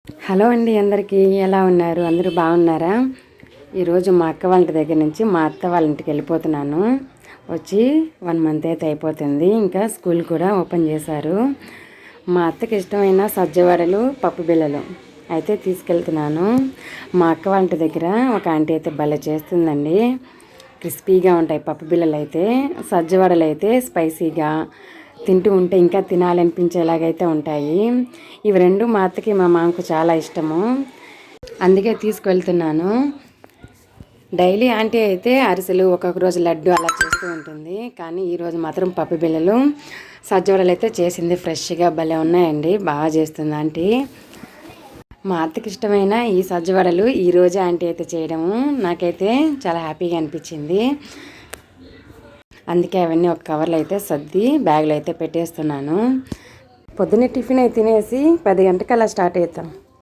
Hello అండి, అందరికీ ఎలా ఉన్నారు? అందరూ బాగున్నారా? ఈరోజు మా అక్క వాళ్ళ దగ్గర నుంచి మా అత్త వాళ్ళ ఇంటికి వెళ్ళిపోతున్నాను. వచ్చి 1 మంత్ అయితే అయిపోతుంది. ఇంకా స్కూల్ కూడా ఓపెన్ చేశారు. మా అత్తకి ఇష్టమైన సజ్జవడలు, పప్పు బిళ్ళలు అయితే తీసుకెళ్తున్నాను. మా అక్క వాళ్ళ ఇంటి దగ్గర ఒక ఆంటీ అయితే భలే చేస్తుందండి. క్రిస్పీగా ఉంటాయి పప్పు బిళ్ళలు అయితే. సజ్జవడలు అయితే స్పైసీగా తింటూ ఉంటే ఇంకా తినాలనిపించేలాగైతే ఉంటాయి. ఇవి రెండు మా అత్తకి మా మామకు చాలా ఇష్టము, అందుకే తీసుకువెళ్తున్నాను. డైలీ ఆంటీ అయితే అరిసెలు, ఒక్కొక్క రోజు లడ్డు అలా చేస్తూ ఉంటుంది. కానీ ఈరోజు మాత్రం పప్పు బిళ్ళలు, సజ్జవడలు అయితే చేసింది. ఫ్రెష్గా భలే ఉన్నాయండి, బాగా చేస్తుంది ఆంటీ. మా అత్తకి ఇష్టమైన ఈ సజ్జవడలు ఈరోజే ఆంటీ అయితే చేయడము నాకైతే చాలా హ్యాపీగా అనిపించింది. అందుకే అవన్నీ ఒక కవర్లో అయితే సర్ది బ్యాగ్లో అయితే పెట్టేస్తున్నాను. పొద్దున్నే టిఫిన్ అయితే తినేసి 10 గంటలకు అలా స్టార్ట్ అవుతాం.